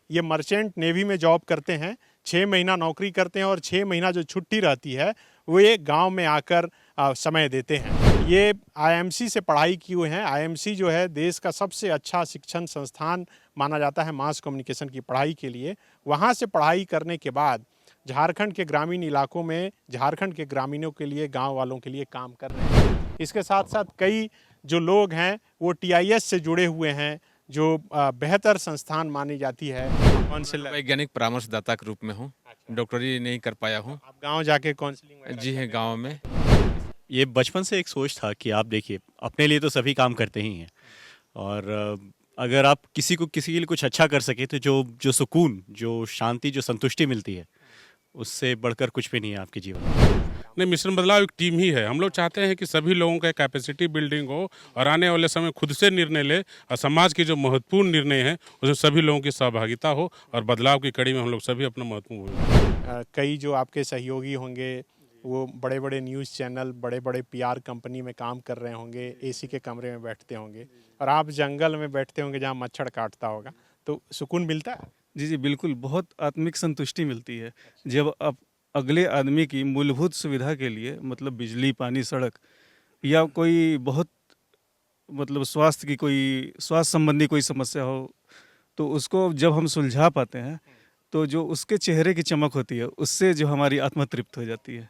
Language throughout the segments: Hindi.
ये मर्चेंट नेवी में जॉब करते हैं, 6 महीना नौकरी करते हैं और 6 महीना जो छुट्टी रहती है वो ये गांव में आकर समय देते हैं। ये आईएमसी से पढ़ाई किए हुए हैं। आईएमसी जो है देश का सबसे अच्छा शिक्षण संस्थान माना जाता है मास कम्युनिकेशन की पढ़ाई के लिए। वहाँ से पढ़ाई करने के बाद झारखंड के ग्रामीण इलाकों में झारखंड के ग्रामीणों के लिए, गांव वालों के लिए काम कर रहे हैं। इसके साथ साथ कई जो लोग हैं वो टीआईएस से जुड़े हुए हैं, जो बेहतर संस्थान मानी जाती है। काउंसिलर, वैज्ञानिक परामर्शदाता के रूप में हूँ। डॉक्टरी नहीं कर पाया हूँ। आप गांव जाके काउंसलिंग? जी हैं, गांव में। ये बचपन से एक सोच था कि आप देखिए, अपने लिए तो सभी काम करते ही हैं, और अगर आप किसी के लिए कुछ अच्छा कर सके तो जो जो सुकून, जो शांति, जो संतुष्टि मिलती है, उससे बढ़कर कुछ भी नहीं है आपके जीवन में। नहीं, मिशन बदलाव एक टीम ही है। हम लोग चाहते हैं कि सभी लोगों का कैपेसिटी बिल्डिंग हो और आने वाले समय खुद से निर्णय ले, और समाज के जो महत्वपूर्ण निर्णय हैं उसमें सभी लोगों की सहभागिता हो, और बदलाव की कड़ी में हम लोग सभी अपना महत्वपूर्ण भूमिका। कई जो आपके सहयोगी होंगे वो बड़े बड़े न्यूज़ चैनल, बड़े बड़े पीआर कंपनी में काम कर रहे होंगे, एसी के कमरे में बैठते होंगे, और आप जंगल में बैठते होंगे जहाँ मच्छर काटता होगा, तो सुकून मिलता है? जी जी बिल्कुल, बहुत आत्मिक संतुष्टि मिलती है जब आप अगले आदमी की मूलभूत सुविधा के लिए, मतलब बिजली, पानी, सड़क, या कोई बहुत मतलब स्वास्थ्य संबंधी कोई समस्या हो, तो उसको जब हम सुलझा पाते हैं तो जो उसके चेहरे की चमक होती है, उससे जो हमारी आत्मा तृप्त हो जाती है।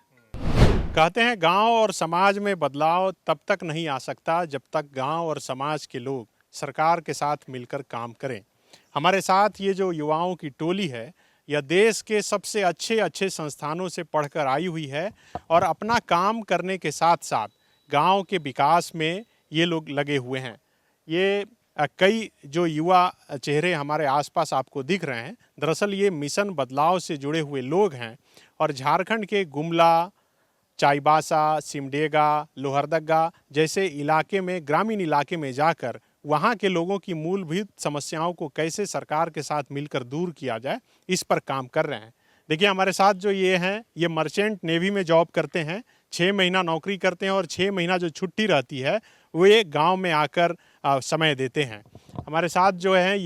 कहते हैं गांव और समाज में बदलाव तब तक नहीं आ सकता जब तक गांव और समाज के लोग सरकार के साथ मिलकर काम करें। हमारे साथ ये जो युवाओं की टोली है, यह देश के सबसे अच्छे अच्छे संस्थानों से पढ़कर आई हुई है, और अपना काम करने के साथ साथ गांव के विकास में ये लोग लगे हुए हैं। ये कई जो युवा चेहरे हमारे आसपास आपको दिख रहे हैं, दरअसल ये मिशन बदलाव से जुड़े हुए लोग हैं, और झारखंड के गुमला, चाईबासा, सिमडेगा, लोहरदगा जैसे इलाके में, ग्रामीण इलाके में जाकर वहाँ के लोगों की मूलभूत समस्याओं को कैसे सरकार के साथ मिलकर दूर किया जाए, इस पर काम कर रहे हैं। देखिए हमारे साथ जो ये हैं, ये मर्चेंट नेवी में जॉब करते हैं, 6 महीना नौकरी करते हैं और 6 महीना जो छुट्टी रहती है वो ये गांव में आकर समय देते हैं। हमारे साथ जो है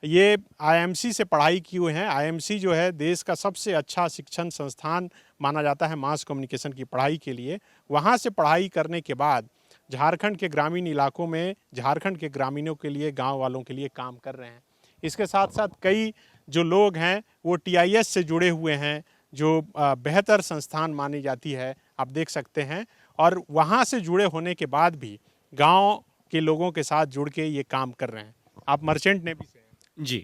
ये आईएमसी से पढ़ाई किए हुए हैं। आईएमसी जो है देश का सबसे अच्छा शिक्षण संस्थान माना जाता है मास कम्युनिकेशन की पढ़ाई के लिए। वहाँ से पढ़ाई करने के बाद झारखंड के ग्रामीण इलाकों में झारखंड के ग्रामीणों के लिए, गांव वालों के लिए काम कर रहे हैं। इसके साथ साथ कई जो लोग हैं वो टीआईएस से जुड़े हुए हैं, जो बेहतर संस्थान मानी जाती है, आप देख सकते हैं, और वहाँ से जुड़े होने के बाद भी गांव के लोगों के साथ जुड़ के ये काम कर रहे हैं। आप मर्चेंट नेवी से हैं? जी।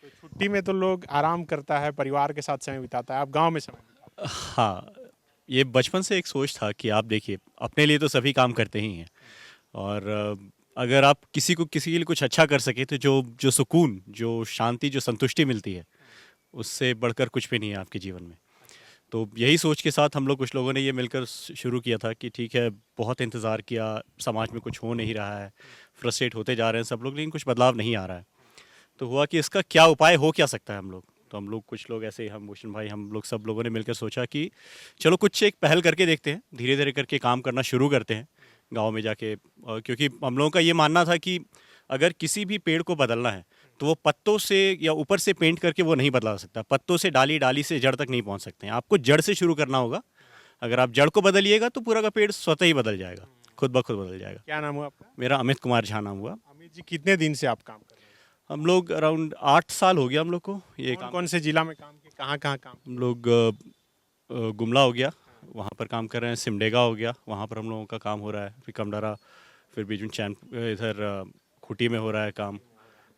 तो छुट्टी में तो लोग आराम करता है, परिवार के साथ समय बिताता है, आप गांव में समय बिताते हैं। हाँ, ये बचपन से एक सोच था कि आप देखिए, अपने लिए तो सभी काम करते ही हैं, और अगर आप किसी के लिए कुछ अच्छा कर सके तो जो जो सुकून, जो शांति, जो संतुष्टि मिलती है, उससे बढ़कर कुछ भी नहीं है आपके जीवन में। तो यही सोच के साथ हम लोग, कुछ लोगों ने ये मिलकर शुरू किया था कि ठीक है, बहुत इंतज़ार किया, समाज में कुछ हो नहीं रहा है, फ्रस्ट्रेट होते जा रहे हैं सब लोग, लेकिन कुछ बदलाव नहीं आ रहा है। तो हुआ कि इसका क्या उपाय हो क्या सकता है हम लोग। तो हम लोग कुछ लोग ऐसे, हम भूषण भाई, हम लोग सब लोगों ने मिलकर सोचा कि चलो कुछ एक पहल करके देखते हैं, धीरे धीरे करके काम करना शुरू करते हैं गांव में जाके। क्योंकि हम लोगों का ये मानना था कि अगर किसी भी पेड़ को बदलना है तो वो पत्तों से या ऊपर से पेंट करके वो नहीं बदला सकता। पत्तों से डाली, डाली से जड़ तक नहीं पहुंच सकते हैं, आपको जड़ से शुरू करना होगा। अगर आप जड़ को बदलिएगा तो पूरा का पेड़ स्वतः ही बदल जाएगा, खुद ब खुद बदल जाएगा। क्या नाम हुआ आपका? मेरा अमित कुमार झा नाम हुआ। अमित जी, कितने दिन से आप काम कर रहे हैं? हम लोग अराउंड 8 साल हो गया हम लोग को ये कौन काम। कौन से जिला में काम किए, कहाँ कहाँ काम? हम लोग गुमला हो गया, वहाँ पर काम कर रहे हैं। सिमडेगा हो गया, वहाँ पर हम लोगों का काम हो रहा है। फिर कमडरा, फिर बीच में इधर खूटी में हो रहा है काम।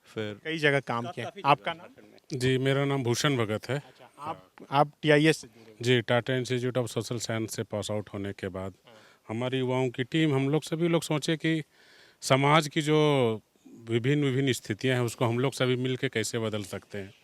फिर कई जगह काम किया। आपका नाम? जी, मेरा नाम भूषण भगत है। आप टीआईएस से जुड़े? जी, Tata institute of social science से पास आउट होने के बाद हमारी युवाओं की टीम, हम लोग सभी लोग सोचे कि समाज की जो विभिन्न विभिन्न स्थितियां हैं उसको हम लोग सभी मिल के कैसे बदल सकते हैं।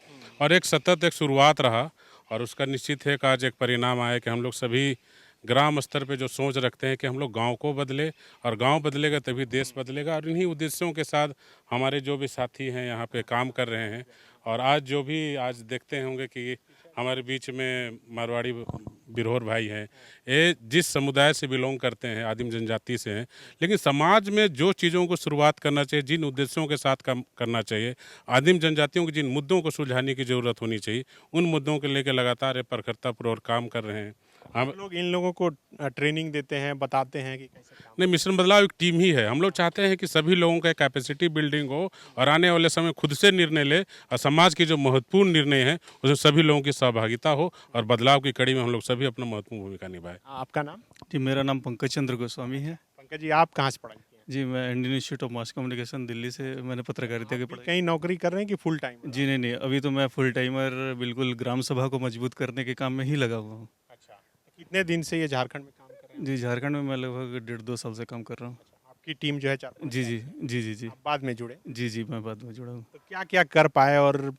और एक सतत एक शुरुआत रहा, और उसका निश्चित है कि आज एक परिणाम आया कि हम लोग सभी ग्राम स्तर पे जो सोच रखते हैं कि हम लोग गांव को बदले, और गांव बदलेगा तभी देश बदलेगा। और इन्हीं उद्देश्यों के साथ हमारे जो भी साथी हैं यहाँ पे काम कर रहे हैं। और आज जो भी आज देखते होंगे कि हमारे बीच में मारवाड़ी बिरहोर भाई हैं। ये जिस समुदाय से बिलोंग करते हैं, आदिम जनजाति से हैं, लेकिन समाज में जो चीज़ों को शुरुआत करना चाहिए, जिन उद्देश्यों के साथ काम करना चाहिए, आदिम जनजातियों के जिन मुद्दों को सुलझाने की ज़रूरत होनी चाहिए, उन मुद्दों को लेकर लगातार प्रखरतापूर्वक काम कर रहे हैं। हम लोग इन लोगों को ट्रेनिंग देते हैं, बताते हैं कि कैसे काम। नहीं, मिशन बदलाव एक टीम ही है। हम लोग चाहते हैं कि सभी लोगों का कैपेसिटी बिल्डिंग हो और आने वाले समय खुद से निर्णय ले और समाज के जो महत्वपूर्ण निर्णय हैं उसमें सभी लोगों की सहभागिता हो और बदलाव की कड़ी में हम लोग सभी अपना महत्वपूर्ण भूमिका निभाएं। आपका नाम? जी, मेरा नाम पंकज चंद्र गोस्वामी है। पंकज जी, आप कहाँ से पढ़ाई किए हैं? जी, मैं Indian institute of mass communication Delhi से मैंने पत्रकारिता की पढ़ाई। कहीं नौकरी कर रहे हैं कि फुल टाइम? जी नहीं, अभी तो मैं फुल टाइमर बिल्कुल ग्राम सभा को मजबूत करने के काम में ही लगा हुआ हूँ। अच्छा, कितने दिन से ये झारखंड में काम कर रहे हैं? जी, झारखंड में मैं लगभग 1.5-2 साल से काम कर रहा हूँ। आपकी टीम जो है 4-5 जी जी जी जी जी आप बाद में जुड़े, जी जी मैं बाद में जुड़ा हूँ। तो क्या क्या कर पाए? और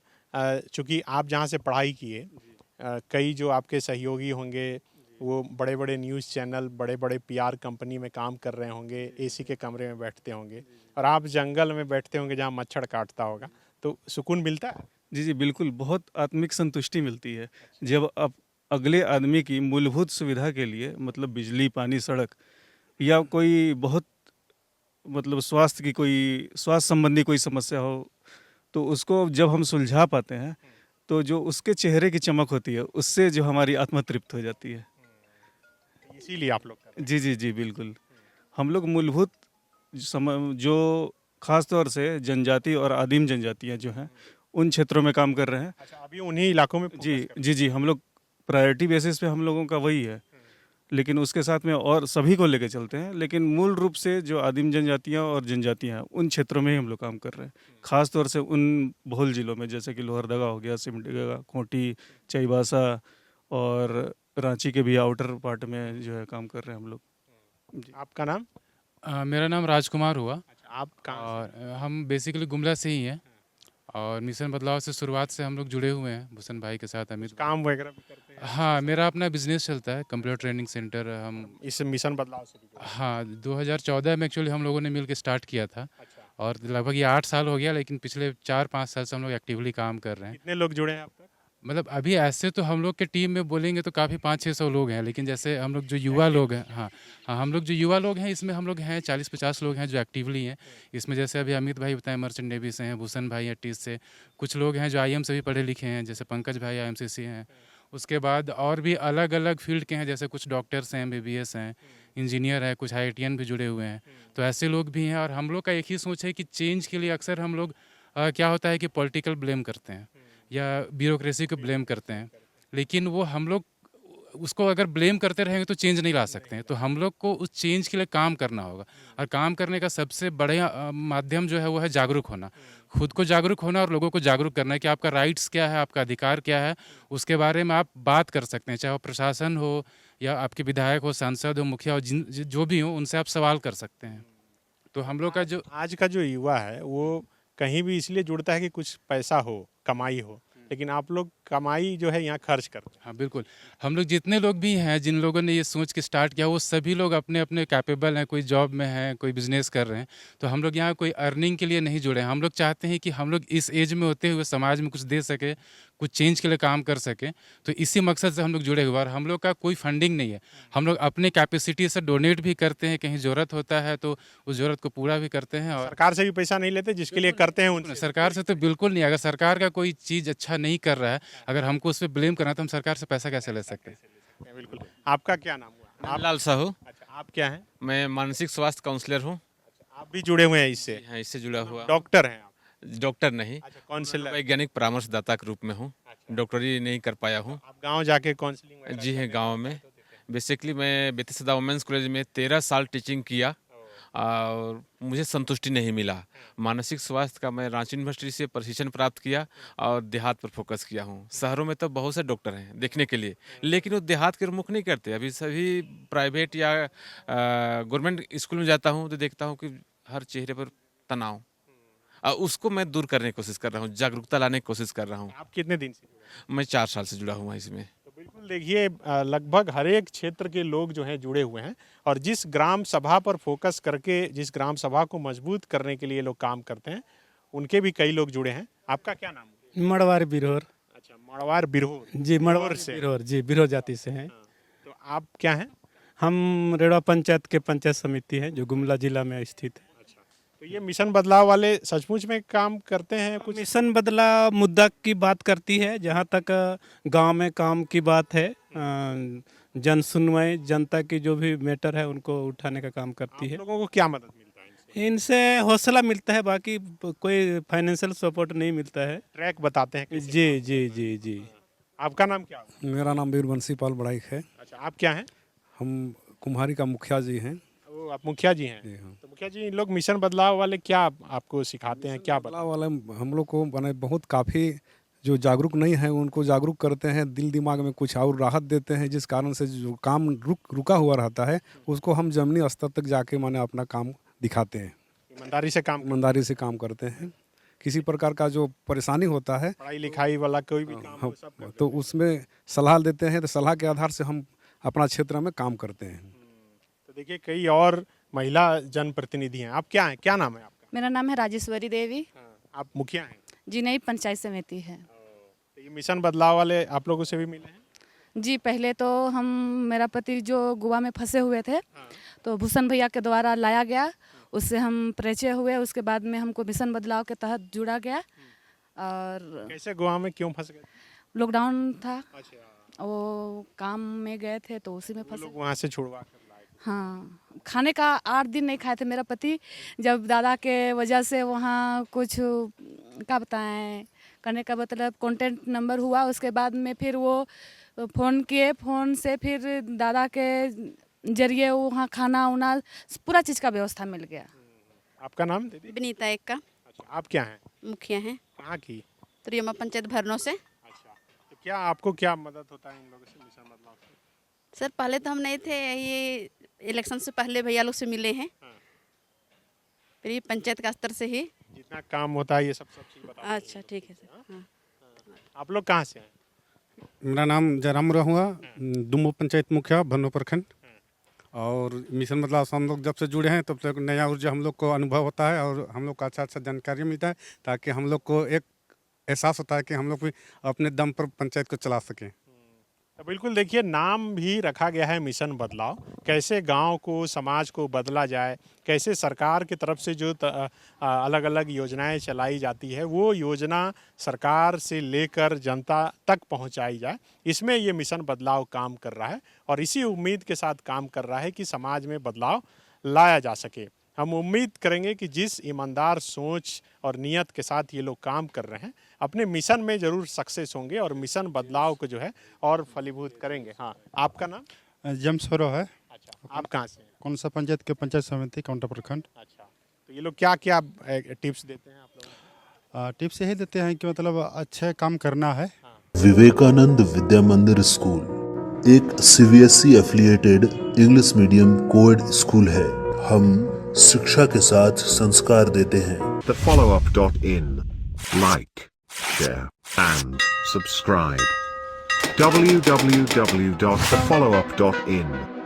चूंकि आप जहाँ से पढ़ाई किए, कई जो आपके सहयोगी होंगे वो बड़े बड़े न्यूज़ चैनल, बड़े बड़े पीआर कंपनी में काम कर रहे होंगे, एसी के कमरे में बैठते होंगे, और आप जंगल में बैठते होंगे जहाँ मच्छर काटता होगा, तो सुकून मिलता है? जी जी बिल्कुल, बहुत आत्मिक संतुष्टि मिलती है जब आप अगले आदमी की मूलभूत सुविधा के लिए, मतलब बिजली, पानी, सड़क या कोई बहुत मतलब स्वास्थ्य संबंधी कोई समस्या हो, तो उसको जब हम सुलझा पाते हैं तो जो उसके चेहरे की चमक होती है उससे जो हमारी आत्मा तृप्त हो जाती है। इसीलिए आप लोग कर रहे हैं। जी जी जी बिल्कुल, हम लोग मूलभूत जो खास तौर से जनजाति और आदिम जनजातियां जो हैं उन क्षेत्रों में काम कर रहे हैं। अच्छा, अभी उन्हीं इलाकों में जी focus कर जी जी हम लोग प्रायोरिटी बेसिस पे हम लोगों का वही है, लेकिन उसके साथ में और सभी को लेके चलते हैं, लेकिन मूल रूप से जो आदिम जनजातियां और जनजातियां हैं उन क्षेत्रों में ही हम लोग काम कर रहे हैं। खास तौर से उन बहुल जिलों में जैसे कि लोहरदगा हो गया, सिमडेगा, खूंटी, चाईबासा और रांची के भी आउटर पार्ट में जो है काम कर रहे हैं हम लोग। हैं। आपका नाम? मेरा नाम राजकुमार हुआ अच्छा, आप कहाँ और हम बेसिकली गुमला से ही हैं और मिशन बदलाव से शुरुआत से हम लोग जुड़े हुए हैं भूषण भाई के साथ, अमित। काम वगैरह भी करते हैं? हाँ, मेरा अपना बिजनेस चलता है, कंप्यूटर ट्रेनिंग सेंटर। हम इस मिशन बदलाव से भी जुड़े? हाँ 2014 में एक्चुअली हम लोगों ने मिल के स्टार्ट किया था अच्छा, और लगभग ये 8 साल हो गया, लेकिन पिछले 4-5 साल से हम लोग एक्टिवली काम कर रहे हैं। कितने लोग जुड़े हैं अब तक? मतलब अभी ऐसे तो हम लोग के टीम में बोलेंगे तो काफ़ी 500-600 लोग हैं, लेकिन जैसे हम लोग जो युवा लोग हैं, हाँ हाँ हम लोग जो युवा लोग हैं इसमें हम लोग हैं 40-50 लोग हैं जो एक्टिवली हैं इसमें। जैसे अभी अमित भाई बताएं मर्चेंट नेवी से हैं, भूषण भाई टीस से, कुछ लोग हैं जो आईएम से भी पढ़े लिखे हैं, जैसे पंकज भाई आईएमसीसी हैं। उसके बाद और भी अलग अलग फील्ड के हैं, जैसे कुछ डॉक्टर्स हैं, एमबीबीएस हैं, इंजीनियर है, कुछ आईआईटीएन भी जुड़े हुए हैं, तो ऐसे लोग भी हैं। और हम लोग का एक ही सोच है कि चेंज के लिए अक्सर हम लोग क्या होता है कि पॉलिटिकल ब्लेम करते हैं या ब्यूरोक्रेसी को ब्लेम करते हैं, लेकिन वो हम लोग उसको अगर ब्लेम करते रहेंगे तो चेंज नहीं ला सकते हैं। तो हम लोग को उस चेंज के लिए काम करना होगा, और काम करने का सबसे बड़ा माध्यम जो है वो है जागरूक होना, खुद को जागरूक होना और लोगों को जागरूक करना है कि आपका राइट्स क्या है, आपका अधिकार क्या है, उसके बारे में आप बात कर सकते हैं। चाहे वो प्रशासन हो या आपके विधायक हो, सांसद हो, मुखिया हो, जो भी हो, उनसे आप सवाल कर सकते हैं। तो हम लोग का जो आज का जो युवा है वो कहीं भी इसलिए जुड़ता है कि कुछ पैसा हो, कमाई हो, लेकिन आप लोग कमाई जो है यहाँ खर्च करते हैं। हाँ बिल्कुल, हम लोग जितने लोग भी हैं, जिन लोगों ने ये सोच के स्टार्ट किया, वो सभी लोग अपने अपने कैपेबल हैं, कोई जॉब में है, कोई बिजनेस कर रहे हैं। तो हम लोग यहाँ कोई अर्निंग के लिए नहीं जुड़े हैं। हम लोग चाहते हैं कि हम लोग इस एज में होते हुए समाज में कुछ दे सके, कुछ चेंज के लिए काम कर सके। तो इसी मकसद से हम लोग जुड़े हुए, और हम लोग का कोई फंडिंग नहीं है। हम लोग अपने कैपेसिटी से डोनेट भी करते हैं, कहीं ज़रूरत होता है तो उस ज़रूरत को पूरा भी करते हैं। और सरकार से भी पैसा नहीं लेते जिसके लिए करते हैं उनसे? सरकार से तो बिल्कुल नहीं। अगर सरकार का कोई चीज़ अच्छा नहीं कर रहा है, अगर हमको उस पर ब्लेम करना है, तो हम सरकार से पैसा कैसे ले सकते हैं? बिल्कुल। आपका क्या नाम हुआ? आप? लाल साहू। अच्छा, आप क्या हैं? मैं मानसिक स्वास्थ्य काउंसलर हूँ। आप भी जुड़े हुए हैं इससे? यहाँ इससे जुड़ा हुआ। डॉक्टर हैं आप? डॉक्टर नहीं, अच्छा, काउंसलर। वैज्ञानिक परामर्शदाता के रूप में हूँ। डॉक्टरी नहीं कर पाया हूँ। आप गांव जाके काउंसलिंग वगैरह जी हैं, गांव में। बेसिकली मैं बेतिसदा वुमेंस कॉलेज में 13 साल टीचिंग किया और मुझे संतुष्टि नहीं मिला। मानसिक स्वास्थ्य का मैं रांची यूनिवर्सिटी से प्रशिक्षण प्राप्त किया और देहात पर फोकस किया हूँ। शहरों में तो बहुत से डॉक्टर हैं देखने के लिए, लेकिन वो देहात के मुख नहीं करते। अभी सभी प्राइवेट या गवर्नमेंट स्कूल में जाता हूँ तो देखता हूँ कि हर चेहरे पर तनाव, और उसको मैं दूर करने की कोशिश कर रहा हूँ, जागरूकता लाने की कोशिश कर रहा हूँ। आप कितने दिन से जुड़े हैं? मैं 4 साल से जुड़ा हुआ इसमें। तो बिल्कुल देखिए, लगभग हर एक क्षेत्र के लोग जो हैं जुड़े हुए हैं, और जिस ग्राम सभा पर फोकस करके जिस ग्राम सभा को मजबूत करने के लिए लोग काम करते हैं, उनके भी कई लोग जुड़े हैं। आपका क्या नाम है? मड़वार बिरहोर। अच्छा, अच्छा, मड़वार बिरहोर जी मड़वार से। बिरहोर, जी बिरहोर जाति से हैं। तो आप क्या हैं? हम रेड़वा पंचायत के पंचायत समिति हैं जो गुमला जिला में स्थित है। तो ये मिशन बदलाव वाले सचमुच में काम करते हैं कुछ? मिशन बदला मुद्दा की बात करती है, जहाँ तक गांव में काम की बात है, जन सुनवाई, जनता की जो भी मैटर है उनको उठाने का काम करती आप है। लोगों को क्या मदद मिलता है इनसे? इनसे हौसला मिलता है, बाकी कोई फाइनेंशियल सपोर्ट नहीं मिलता है। ट्रैक बताते हैं कैसे? जी जी जी जी। आपका नाम क्या है? मेरा नाम वीरवंशी पाल बड़ाइक है। अच्छा, आप क्या हैं? हम कुम्हारी का मुखिया जी हैं। वो आप मुखिया जी हैं? जी हाँ। तो मुखिया जी, इन लोग मिशन बदलाव वाले क्या आपको सिखाते हैं, क्या बदलाव वाले हम लोग को बने बहुत काफ़ी जो जागरूक नहीं है उनको जागरूक करते हैं, दिल दिमाग में कुछ और राहत देते हैं, जिस कारण से जो काम रुका हुआ रहता है उसको हम जमीनी स्तर तक जाके माने अपना काम दिखाते हैं, ईमानदारी से काम? ईमानदारी से काम करते हैं। किसी प्रकार का जो परेशानी होता है पढ़ाई लिखाई वाला कोई भी काम हो, सब करते तो उसमें सलाह देते हैं, तो सलाह के आधार से हम अपना क्षेत्र में काम करते हैं। तो देखिए, कई और महिला जनप्रतिनिधि हैं। आप क्या हैं, क्या नाम है आपका? मेरा नाम है राजेश्वरी देवी। आप मुखिया हैं? जी नहीं, पंचायत समिति है। तो ये मिशन बदलाव वाले आप लोगों से भी मिले हैं? जी, पहले तो मेरा पति जो गोवा में फंसे हुए थे, तो भूषण भैया के द्वारा लाया गया, उससे हम परिचय हुए। उसके बाद में हमको मिशन बदलाव के तहत जुड़ा गया। और कैसे गोवा में क्यों फंस गए? लॉकडाउन था, अच्छा, वो काम में गए थे तो उसी में वो फंसे। लोग वहाँ से छुड़वा कर लाए। हाँ, खाने का 8 दिन नहीं खाए थे मेरा पति, जब दादा के वजह से वहाँ कुछ क्या बताएं करने का मतलब कॉन्टेक्ट नंबर हुआ। उसके बाद में फिर वो फ़ोन किए, फ़ोन से फिर दादा के जरिए वहाँ खाना उना पूरा चीज़ का व्यवस्था मिल गया। आपका नाम दीदी? विनीता एक का अच्छा, आप क्या हैं? मुखिया हैं, कहाँ की? त्रियमा पंचायत भरनों से। अच्छा, तो क्या आपको क्या मदद होता है इन लोगों से, मिशन बदलाव से? सर पहले तो हम नहीं थे, ये इलेक्शन से पहले भैया लोग से मिले हैं। फिर ये पंचायत का स्तर से ही। जितना काम होता है ये सब चीज़ बता। अच्छा ठीक है सर। हाँ। आप लोग कहाँ से हैं? मेरा नाम जयराम हुआ, दुम्बो पंचायत मुखिया भरनों प्रखंड। और मिशन बदलाव से हम लोग जब से जुड़े हैं तब तक नया ऊर्जा हम लोग को अनुभव होता है और हम लोग को अच्छा अच्छा जानकारी मिलता है, ताकि हम लोग को एक एहसास होता है कि हम लोग भी अपने दम पर पंचायत को चला सकें। तो बिल्कुल देखिए, नाम भी रखा गया है मिशन बदलाव। कैसे गांव को, समाज को बदला जाए, कैसे सरकार की तरफ से जो अलग अलग योजनाएं चलाई जाती है वो योजना सरकार से लेकर जनता तक पहुंचाई जाए, इसमें ये मिशन बदलाव काम कर रहा है। और इसी उम्मीद के साथ काम कर रहा है कि समाज में बदलाव लाया जा सके। हम उम्मीद करेंगे कि जिस ईमानदार सोच और नियत के साथ ये लोग काम कर रहे हैं, अपने मिशन में ज़रूर सक्सेस होंगे और मिशन बदलाव को जो है और फलीभूत करेंगे। हाँ, आपका नाम? जेम्स फेरो है। अच्छा, आप कहाँ से हैं? कौन सा पंचायत के पंचायत समिति काउंटर प्रखंड। अच्छा, तो ये लोग क्या क्या टिप्स देते हैं आप लोगों टिप्स यही देते हैं कि मतलब अच्छे काम करना है। विवेकानंद विद्या मंदिर स्कूल एक CBSE affiliated English medium coed school है। हम शिक्षा के साथ संस्कार देते हैं। thefollowup.in Like, share and subscribe. www.thefollowup.in